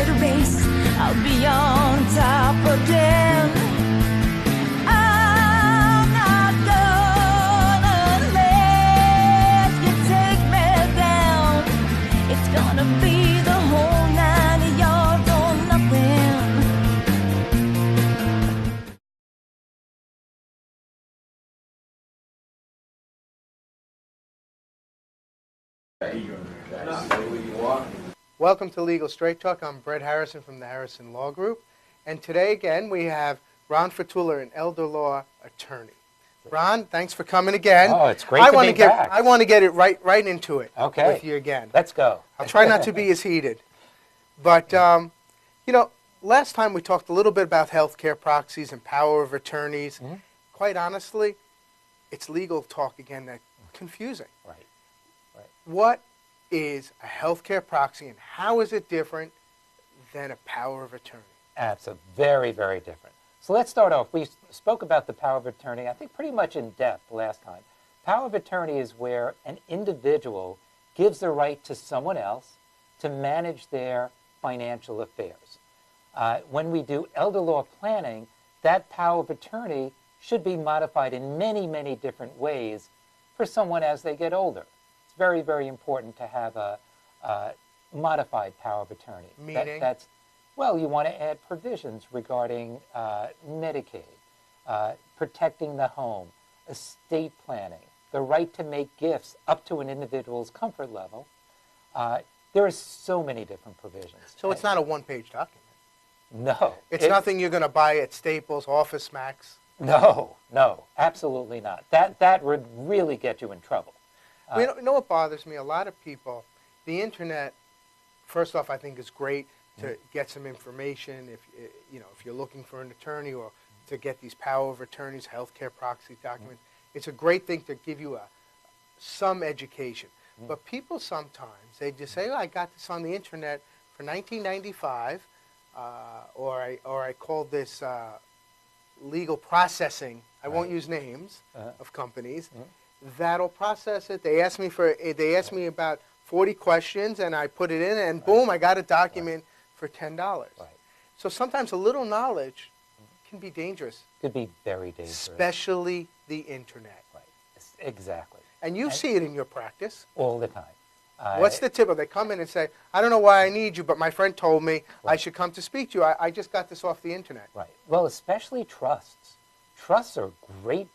the race, I'll be on top again. I'm not gonna let you take me down. It's gonna be the whole 9 yards or nothing. Welcome to Legal Straight Talk. I'm Brett Harrison from the Harrison Law Group. And today again we have Ron Fatoullah, an elder law attorney. Ron, thanks for coming again. Oh, it's great to be back. I want to get it right into it Okay. with you again. Let's go. I'll try not to be as heated. But, you know, last time we talked a little bit about healthcare proxies and power of attorneys. Mm-hmm. Quite honestly, it's legal talk again that's confusing. Right. What is a healthcare proxy and how is it different than a power of attorney? Absolutely. Very, very different. So let's start off. We spoke about the power of attorney, I think pretty much in depth last time. Power of attorney is where an individual gives the right to someone else to manage their financial affairs. When we do elder law planning, that power of attorney should be modified in many, many different ways for someone as they get older. It's very, very important to have a modified power of attorney. Meaning? Well, you want to add provisions regarding Medicaid, protecting the home, estate planning, the right to make gifts up to an individual's comfort level. There are so many different provisions. So it's not a one-page document? No. It's nothing you're going to buy at Staples, Office Max? No, absolutely not. That would really get you in trouble. You know what bothers me? A lot of people, the internet, first off, I think is great to get some information if you're looking for an attorney or to get these power of attorneys, healthcare proxy documents. It's a great thing to give you some education. But people sometimes, they just say, oh, I got this on the internet for $19.95, or I called this legal processing. I won't use names of companies. That'll process it. They asked me about 40 questions, and I put it in, and boom, I got a document for $10. Right. So sometimes a little knowledge can be dangerous. Could be very dangerous. Especially the internet. Right. Exactly. And you see it in your practice. All the time. What's the tip? They come in and say, I don't know why I need you, but my friend told me I should come to speak to you. I just got this off the internet. Right. Well, especially trusts. Trusts are great,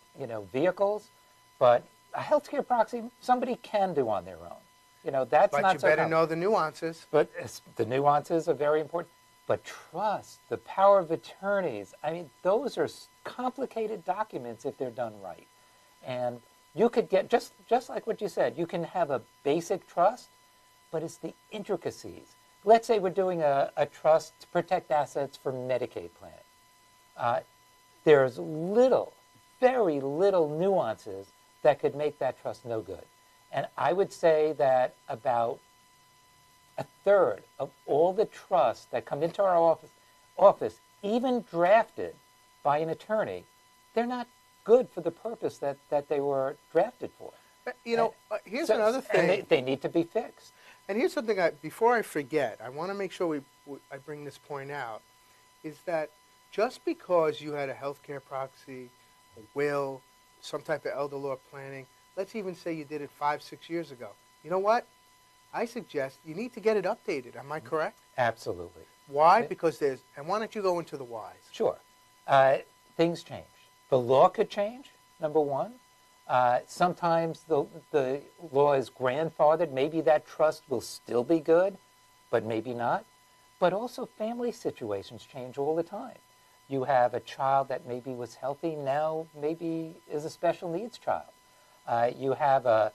vehicles, but a healthcare proxy, somebody can do on their own. That's but not you so better common. know the nuances. But the nuances are very important. But trust, the power of attorneys, those are complicated documents if they're done right. And you could get, just like what you said, you can have a basic trust, but it's the intricacies. Let's say we're doing a trust to protect assets for Medicaid planning. There's very little nuances that could make that trust no good. And I would say that about a third of all the trusts that come into our office, even drafted by an attorney, they're not good for the purpose that they were drafted for. Here's another thing. And they need to be fixed. And here's something, before I forget, I want to make sure I bring this point out, is that just because you had a healthcare proxy, a will, some type of elder law planning, let's even say you did it 5-6 years ago. You know what? I suggest you need to get it updated. Am I correct? Absolutely. Why? Because and why don't you go into the whys? Sure. Things change. The law could change, number one. Sometimes the law is grandfathered. Maybe that trust will still be good, but maybe not. But also family situations change all the time. You have a child that maybe was healthy, now maybe is a special needs child. You have a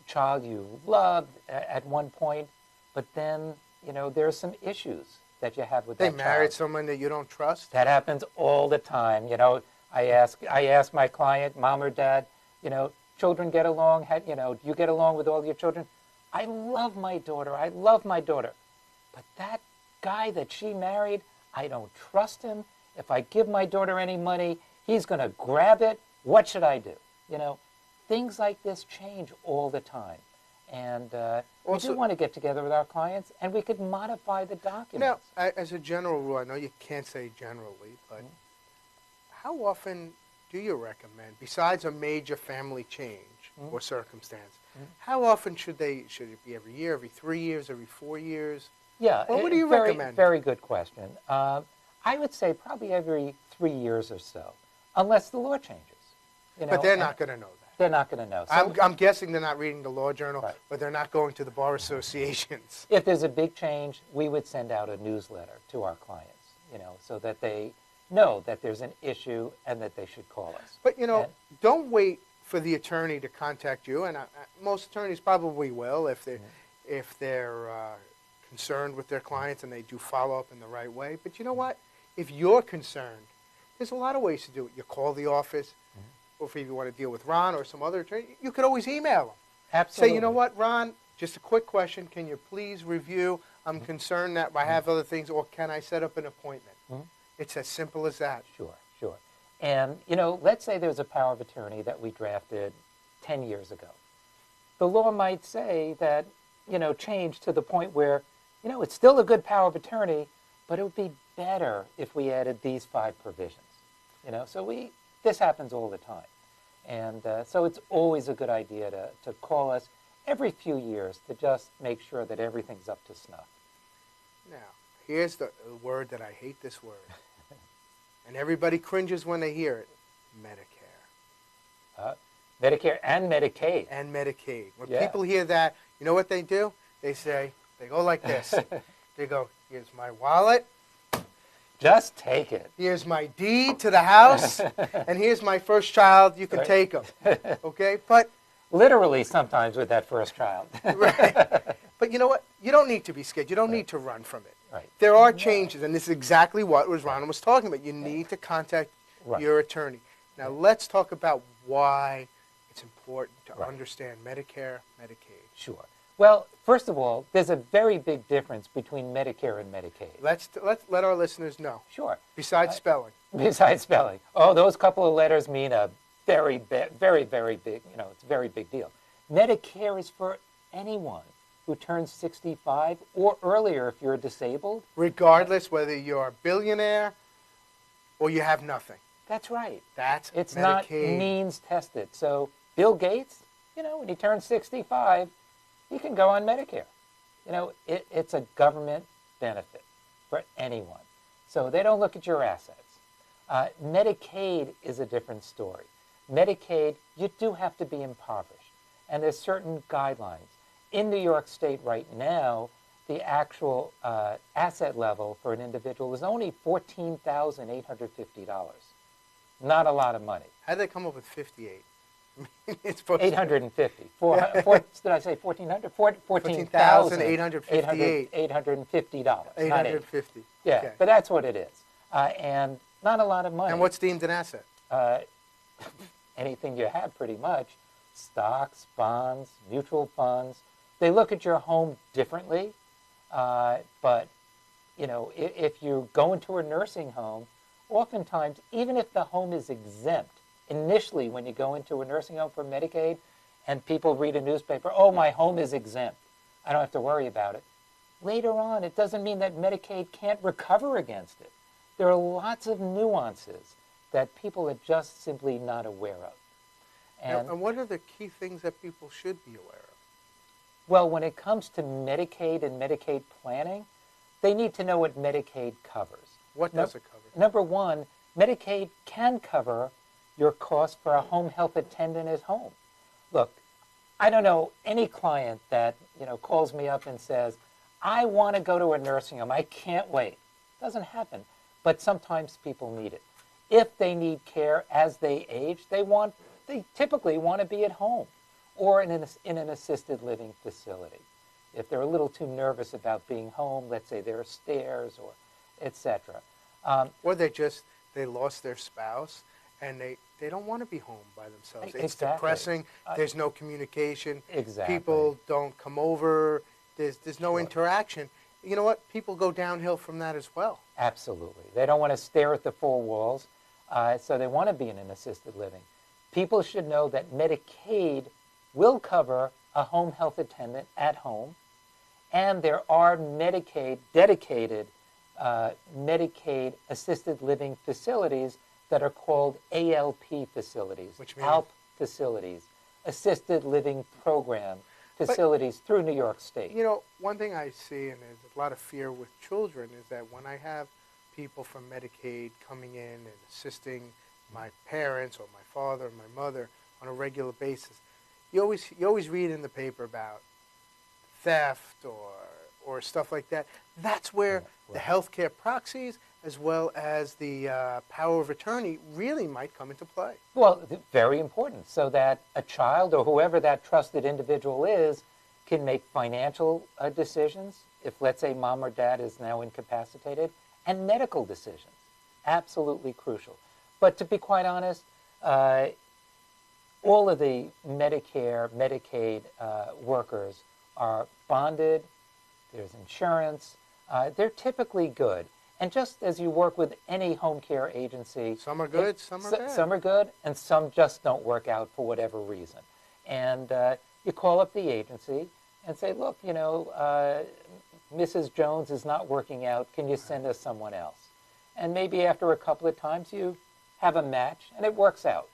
child you loved at one point, but then, there are some issues that you have with that child. They married someone that you don't trust? That happens all the time. I ask my client, mom or dad, children get along, do you get along with all your children? I love my daughter. But that guy that she married, I don't trust him. If I give my daughter any money, he's going to grab it. What should I do? Things like this change all the time. And we Also- do want to get together with our clients, and we could modify the Now, documents. as a general rule, I know you can't say generally, but how often do you recommend, besides a major family change or circumstance, how often should it be every year, every 3 years, every 4 years? Yeah. Well, what do you very, recommend? Very good question. I would say probably every 3 years or so, unless the law changes. You know, But they're and not going to know that. They're not going to know. So I'm guessing they're not reading the law journal, Right. but they're not going to the bar associations. if there's a big change, we would send out a newsletter to our clients, you know, so that they know that there's an issue and that they should call us. But, you know, And- don't wait for the attorney to contact you, and most attorneys probably will if they're concerned with their clients and they do follow up in the right way. But you know what? If you're concerned, there's a lot of ways to do it. You call the office, or if you want to deal with Ron or some other attorney, you could always email them. Absolutely. Say, you know what, Ron, just a quick question. Can you please review? I'm concerned that I have other things, or can I set up an appointment? It's as simple as that. Sure, sure. And, you know, let's say there's a power of attorney that we drafted 10 years ago. The law might say that, you know, change to the point where, you know, it's still a good power of attorney, but it would be better if we added these 5 provisions. You know, so this happens all the time. And so it's always a good idea to call us every few years to just make sure that everything's up to snuff. Now, here's the word that I hate this word. And everybody cringes when they hear it. Medicare. Medicare and Medicaid. And Medicaid. When Yeah. people hear that, you know what they do? They go like this. They go, here's my wallet, Just take it. here's my deed to the house, and here's my first child. You can Right. take them. Okay? But, Literally sometimes with that first child. right. But you know what? You don't need to be scared. You don't need to run from it. Right. There are changes, and this is exactly what Ron was talking about. You need to contact Right. your attorney. Now, let's talk about why it's important to Right. understand Medicare, Medicaid. Sure. Well, first of all, there's a very big difference between Medicare and Medicaid. Let's let our listeners know, Sure. besides spelling. Besides spelling. Oh, those couple of letters mean a very big, you know, it's a very big deal. Medicare is for anyone who turns 65 or earlier if you're disabled. Regardless whether you're a billionaire or you have nothing. That's right. That's It's not Medicaid. means tested. So Bill Gates, you know, when he turns 65, he can go on Medicare. You know, it's a government benefit for anyone. So they don't look at your assets. Medicaid is a different story. Medicaid, you do have to be impoverished. And there's certain guidelines. In New York State right now, the actual asset level for an individual is only $14,850. Not a lot of money. How'd they come up with 58? It's supposed to- 850. Did I say 1,400? $14,858. $850. Not eight. $850. Yeah, Okay. but that's what it is. And not a lot of money. And what's deemed an asset? Anything you have, pretty much. Stocks, bonds, mutual funds. They look at your home differently. But, you know, if you go into a nursing home, oftentimes, even if the home is exempt, initially when you go into a nursing home for Medicaid and people read a newspaper, oh, my home is exempt, I don't have to worry about it. Later on, it doesn't mean that Medicaid can't recover against it. There are lots of nuances that people are just simply not aware of. And what are the key things that people should be aware of? Well, when it comes to Medicaid and Medicaid planning, they need to know what Medicaid covers. What does it cover? Number one, Medicaid can cover your cost for a home health attendant at home. Look, I don't know any client that, you know, calls me up and says, I want to go to a nursing home. I can't wait. Doesn't happen. But sometimes people need it. If they need care as they age, they typically want to be at home or in an assisted living facility. If they're a little too nervous about being home, let's say there are stairs or etc. Or they lost their spouse and they don't want to be home by themselves. It's Exactly. depressing. There's no communication. Exactly. People don't come over. There's no Sure. interaction. You know what? People go downhill from that as well. Absolutely. They don't want to stare at the four walls, so they want to be in an assisted living. People should know that Medicaid will cover a home health attendant at home, and there are dedicated Medicaid assisted living facilities that are called ALP facilities, Which means? ALP facilities, assisted living program facilities through New York State. You know, one thing I see, and there's a lot of fear with children, is that when I have people from Medicaid coming in and assisting my parents or my father or my mother on a regular basis, you always read in the paper about theft or stuff like that. That's where the healthcare proxies, as well as the power of attorney, really might come into play. Well, very important, so that a child or whoever that trusted individual is can make financial decisions, if let's say mom or dad is now incapacitated, and medical decisions. Absolutely crucial. But to be quite honest, all of the Medicare, Medicaid workers are bonded, there's insurance, they're typically good. And just as you work with any home care agency, Some are good, some are bad. Some are good, and some just don't work out for whatever reason. And you call up the agency and say, look, you know, Mrs. Jones is not working out. Can you send us someone else? And maybe after a couple of times you have a match, and it works out.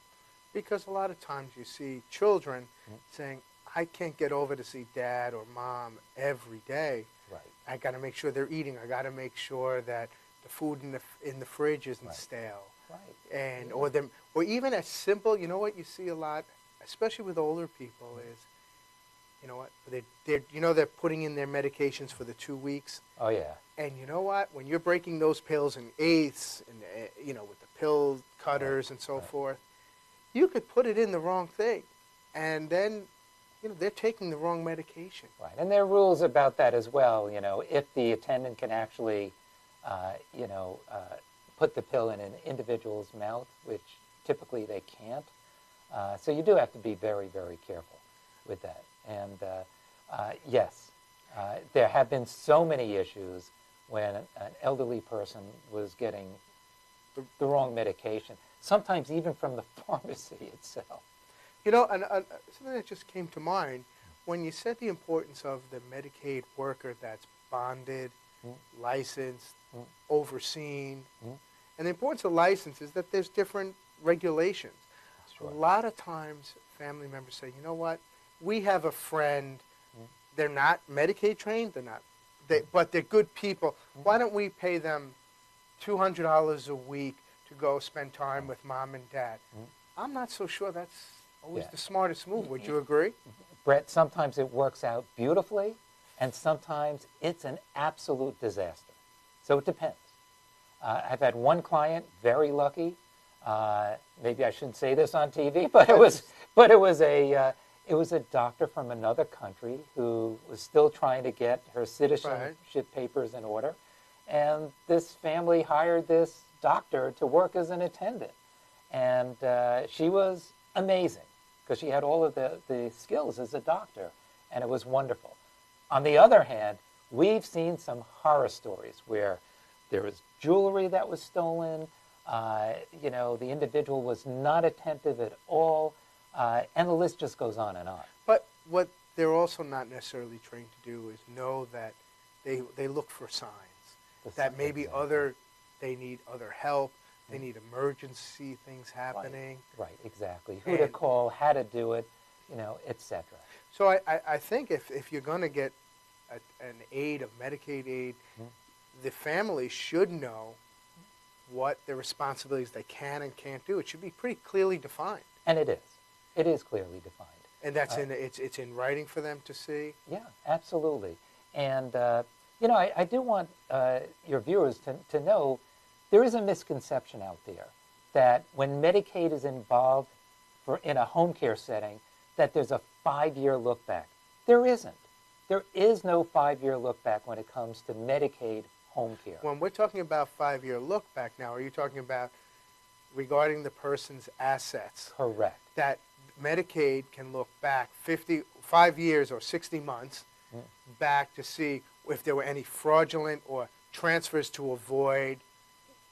Because a lot of times you see children saying, I can't get over to see dad or mom every day. Right. I got to make sure they're eating. I got to make sure that the food in the fridge isn't stale. Right. And or even as simple, you know what you see a lot, especially with older people, is, you know what, they're putting in their medications for the 2 weeks. Oh, yeah. And you know what, when you're breaking those pills in eighths, and you know, with the pill cutters and so forth, you could put it in the wrong thing, and then, you know, they're taking the wrong medication. Right, and there are rules about that as well. You know, if the attendant can actually, put the pill in an individual's mouth, which typically they can't. So you do have to be very, very careful with that. And yes, there have been so many issues when an elderly person was getting the wrong medication, sometimes even from the pharmacy itself. You know, and something that just came to mind, when you said the importance of the Medicaid worker that's bonded, licensed, overseen, and the importance of license is that there's different regulations. Sure. A lot of times family members say, you know what, we have a friend, they're not Medicaid trained, but they're good people. Why don't we pay them $200 a week to go spend time with mom and dad? I'm not so sure that's always the smartest move. Would you agree? Brett, sometimes it works out beautifully, and sometimes it's an absolute disaster. So it depends. I've had one client, very lucky. Maybe I shouldn't say this on TV, but it was a doctor from another country who was still trying to get her citizenship papers in order, and this family hired this doctor to work as an attendant, and she was amazing because she had all of the skills as a doctor, and it was wonderful. On the other hand, we've seen some horror stories where there was jewelry that was stolen, the individual was not attentive at all, and the list just goes on and on. But what they're also not necessarily trained to do is know that they look for signs, that maybe they need other help, they need emergency things happening. Right, exactly. Who to call, how to do it, etc. So I think if you're going to get an aid, a Medicaid aid, the family should know what their responsibilities they can and can't do. It should be pretty clearly defined. And it is. It is clearly defined. And that's it's in writing for them to see? Yeah, absolutely. And, I do want your viewers to know there is a misconception out there that when Medicaid is involved in a home care setting, that there's a 5-year look back. There isn't. There is no 5-year look back when it comes to Medicaid home care. When we're talking about 5-year look back now, are you talking about regarding the person's assets? Correct. That Medicaid can look back 5 years or 60 months back to see if there were any fraudulent or transfers to avoid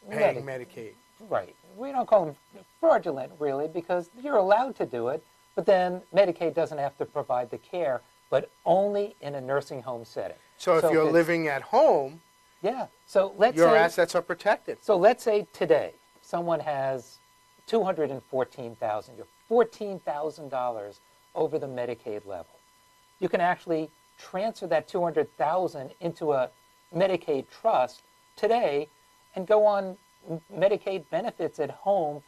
paying Medicaid. Right. We don't call them fraudulent, really, because you're allowed to do it, But then Medicaid doesn't have to provide the care, but only in a nursing home setting. So if you're it's- living at home, Yeah. So let's your say, assets are protected. So let's say today someone has $214,000. You're $14,000 over the Medicaid level. You can actually transfer that $200,000 into a Medicaid trust today and go on Medicaid benefits at home,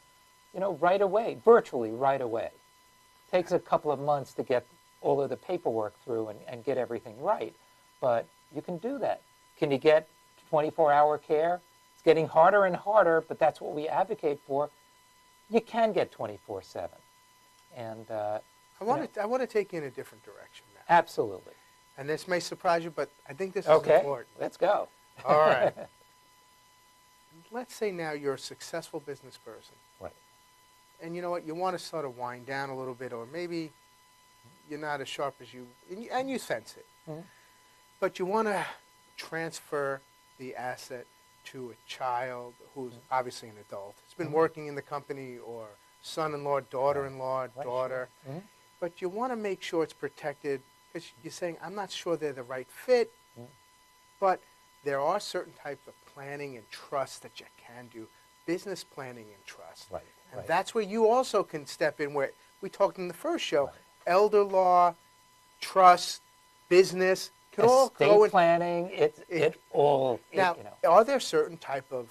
right away, virtually right away. Takes a couple of months to get all of the paperwork through and get everything right, but you can do that. Can you get 24-hour care? It's getting harder and harder, but that's what we advocate for. You can get 24/7. And I want to take you in a different direction now. absolutely. And this may surprise you, but I think this is Okay, important. let's go. All right. Let's say now you're a successful business person. Right. And you know what? You want to sort of wind down a little bit, or maybe you're not as sharp as and you sense it. Mhm. But you want to transfer the asset to a child who's obviously an adult. It's been working in the company, or son-in-law, daughter-in-law, Right, daughter. sure. Mhm. But you want to make sure it's protected, because you're saying, I'm not sure they're the right fit, but there are certain types of planning and trust that you can do, business planning and trust. Right, And right. that's where you also can step in, where we talked in the first show, Right. elder law, trust, business, can all go Estate in. planning, it all, Now, are there certain type of,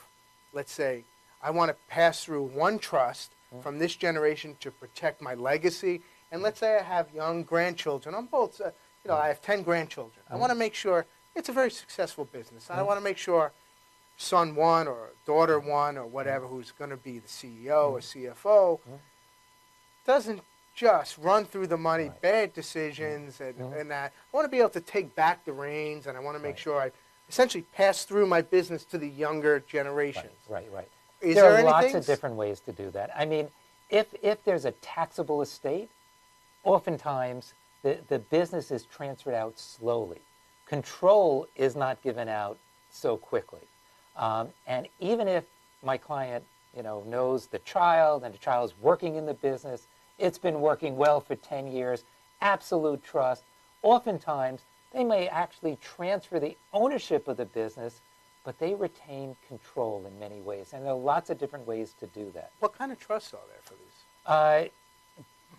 let's say, I want to pass through one trust from this generation to protect my legacy, and let's say I have young grandchildren. I'm both, I have 10 grandchildren. I want to make sure it's a very successful business. I want to make sure son one or daughter one or whatever, who's going to be the CEO or CFO, doesn't just run through the money, Right. bad decisions, and that. I want to be able to take back the reins, and I want to make Right. sure I essentially pass through my business to the younger Right, generations. right. Is There there are lots anything? of different ways to do that. I mean, if there's a taxable estate, oftentimes the business is transferred out slowly. Control is not given out so quickly. And even if my client, knows the child and the child's working in the business, it's been working well for 10 years, absolute trust, oftentimes they may actually transfer the ownership of the business, but they retain control in many ways. And there are lots of different ways to do that. What kind of trusts are there for these?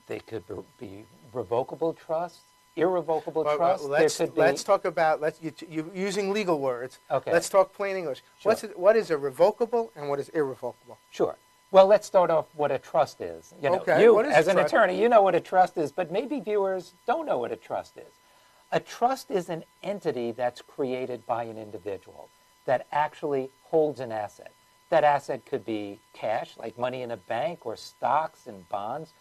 They could be revocable trusts, irrevocable Well, trusts. let's there could be, let's talk about you're using legal words. Okay. Let's talk plain English. Sure. What is a revocable and what is irrevocable? Sure. Well, let's start off what a trust is. Okay, You, what is as a an trust? attorney, you know what a trust is, but maybe viewers don't know what a trust is. A trust is an entity that's created by an individual that actually holds an asset. That asset could be cash, like money in a bank, or stocks and bonds,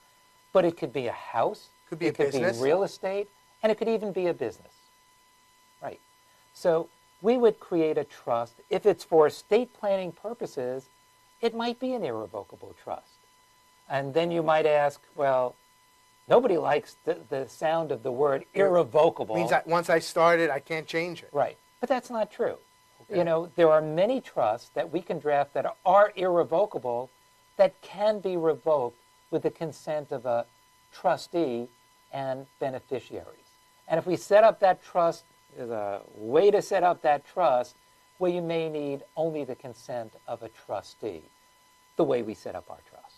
but it could be a house, Could be a it could business. be real estate, and it could even be a business. Right. So we would create a trust. If it's for estate planning purposes, it might be an irrevocable trust. And then you might ask, well, nobody likes the sound of the word irrevocable. Means that once I start it, I can't change it. Right. But that's not true. Okay. There are many trusts that we can draft that are irrevocable that can be revoked with the consent of a trustee and beneficiaries. And if we set up that trust, there's a way to set up that trust where you may need only the consent of a trustee, the way we set up our trust,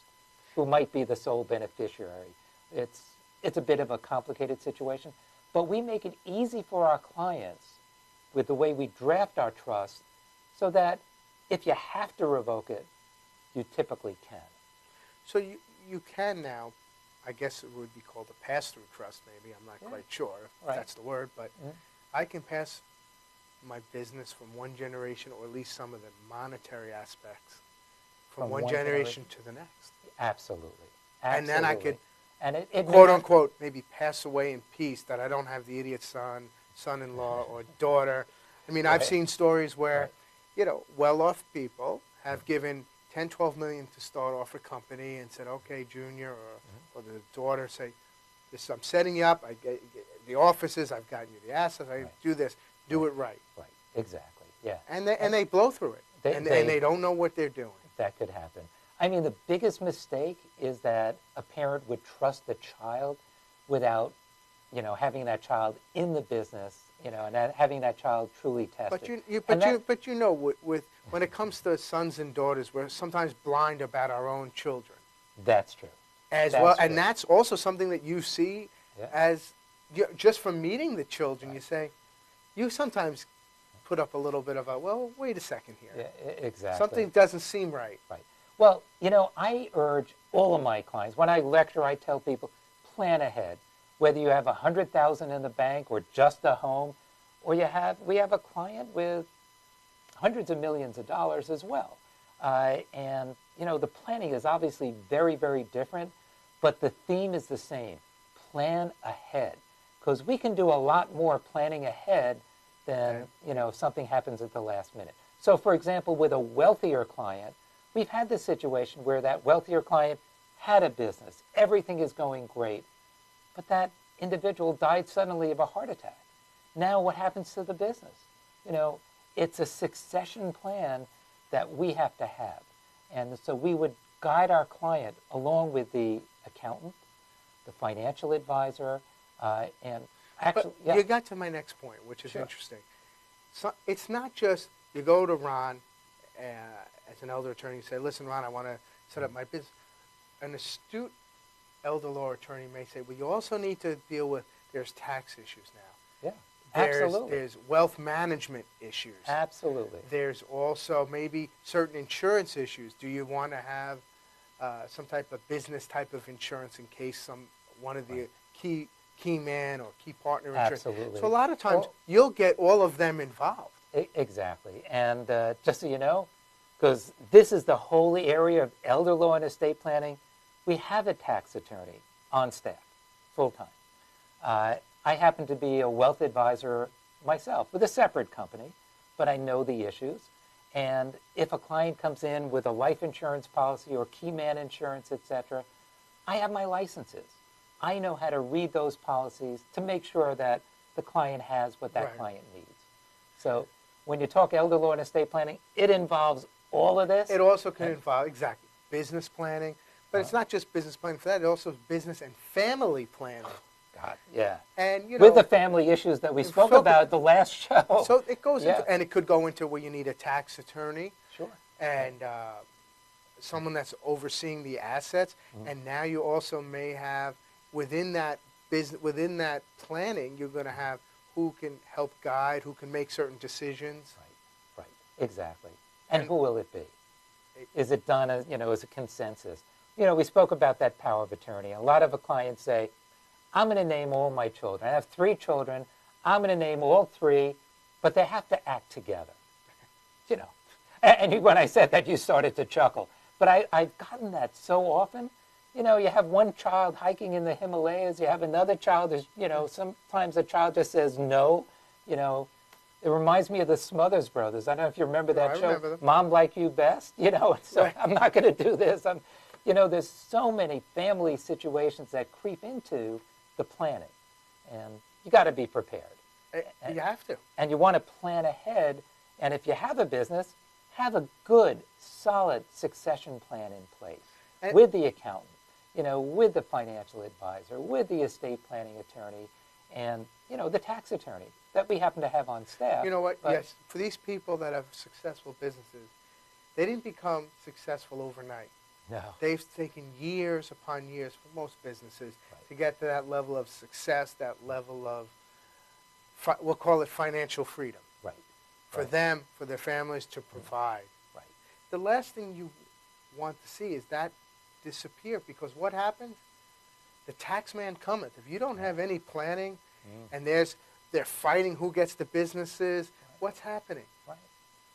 who might be the sole beneficiary. It's a bit of a complicated situation, but we make it easy for our clients with the way we draft our trust so that if you have to revoke it, you typically can. So you can now, I guess it would be called a pass-through trust, maybe. I'm not quite sure if Right. that's the word, but I can pass my business from one generation, or at least some of the monetary aspects, from one generation to the next. Absolutely. And then I could, and it may quote not- unquote, maybe pass away in peace, that I don't have the idiot son-in-law, or daughter. I mean, I've Right. seen stories where, Right. well-off people have given 10, 12 million to start off a company and said, okay, Junior, or the daughter say, I'm setting you up, I get the offices, I've gotten you the assets, I Right. do this, do it right. Right, exactly, yeah. And they blow through it, They- and they- they don't know what they're doing. That could happen. I mean, the biggest mistake is that a parent would trust the child without, having that child in the business, and having that child truly tested. But when it comes to sons and daughters, we're sometimes blind about our own children That's true. as That's well, true. and that's also something that you see Yeah. as just from meeting the children. You say, you sometimes put up a little bit of a, well, wait a second here, Yeah, exactly. something doesn't seem right. Right. Well, I urge all of my clients, when I lecture, I tell people, plan ahead. Whether you have $100,000 in the bank or just a home, or we have a client with hundreds of millions of dollars as well. And, the planning is obviously very, very different, but the theme is the same. Plan ahead. Because we can do a lot more planning ahead than, if something happens at the last minute. So, for example, with a wealthier client, we've had this situation where that wealthier client had a business. Everything is going great. But that individual died suddenly of a heart attack. Now what happens to the business? It's a succession plan that we have to have. And so we would guide our client along with the accountant, the financial advisor, and actually, But you got to my next point, which is Sure. interesting. So it's not just you go to Ron as an elder attorney and say, listen, Ron, I want to set up my business. An astute elder law attorney may say, well, you also need to deal with, there's tax issues now. Yeah, absolutely. There's wealth management issues. Absolutely. There's also maybe certain insurance issues. Do you want to have some type of business type of insurance in case one of the key man or key partner insurance? Absolutely. So a lot of times you'll get all of them involved. Exactly. And just so you know, because this is the holy area of elder law and estate planning, we have a tax attorney on staff, full-time. I happen to be a wealth advisor myself with a separate company, but I know the issues. And if a client comes in with a life insurance policy or key man insurance, etc., I have my licenses. I know how to read those policies to make sure that the client has what that Right. client needs. So when you talk elder law and estate planning, it involves all of this. It also can involve, exactly, business planning. But it's not just business planning for that. It also is business and family planning. God, yeah. And, With the family issues that we spoke about the last show. So it goes Yeah. into, and it could go into where you need a tax attorney. Sure. And someone that's overseeing the assets. And now you also may have within that business, within that planning, you're going to have who can help guide, who can make certain decisions. Right, exactly. And who will it be? Is it done as, as a consensus? We spoke about that power of attorney. A lot of clients say, I'm going to name all my children. I have 3 children. I'm going to name all 3, but they have to act together. And when I said that, you started to chuckle. But I've gotten that so often. You have one child hiking in the Himalayas. You have another child. Sometimes a child just says no. It reminds me of the Smothers Brothers. I don't know if you remember that I show. remember them. Mom Like You Best. So Right. I'm not going to do this. There's so many family situations that creep into the planning, and you got to be prepared. You have to. And you want to plan ahead. And if you have a business, have a good, solid succession plan in place And- with the accountant, with the financial advisor, with the estate planning attorney, and the tax attorney that we happen to have on staff. You know what? But- Yes, for these people that have successful businesses, they didn't become successful overnight. No. They've taken years upon years for most businesses to get to that level of success, that level of, we'll call it financial freedom. Right. For Right. them, for their families to provide. Right. The last thing you want to see is that disappear, because what happens? The tax man cometh. If you don't have any planning and they're fighting who gets the businesses, what's happening? Right.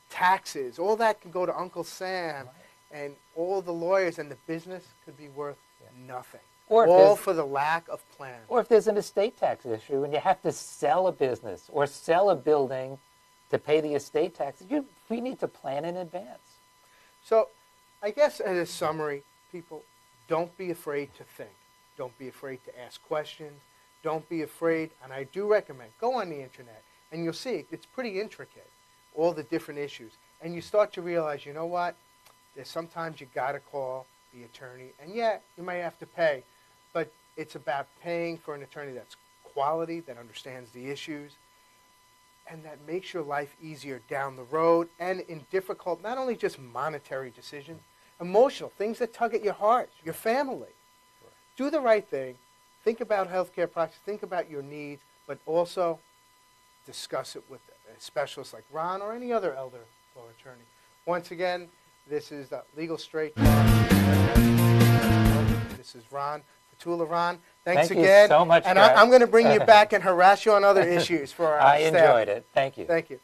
Taxes, all that can go to Uncle Sam Right. and all the lawyers, and the business could be worth nothing. Or if all there's- for the lack of plan. Or if there's an estate tax issue and you have to sell a business or sell a building to pay the estate taxes, we need to plan in advance. So I guess as a summary, people, don't be afraid to think. Don't be afraid to ask questions. Don't be afraid, and I do recommend, go on the internet, and you'll see it's pretty intricate, all the different issues. And you start to realize, you know what? There's sometimes you got to call the attorney, and yeah, you might have to pay, but it's about paying for an attorney that's quality, that understands the issues, and that makes your life easier down the road and in difficult, not only just monetary decisions, emotional, things that tug at your heart, your family. Do the right thing. Think about healthcare practice. Think about your needs, but also discuss it with a specialist like Ron or any other elder law attorney. Once again, this is the Legal Straight Talk. This is Ron Fatoullah. Ron, thanks Thank you again. so much, And Brad. I'm going to bring you back and harass you on other issues for our I staff. enjoyed it. Thank you. Thank you.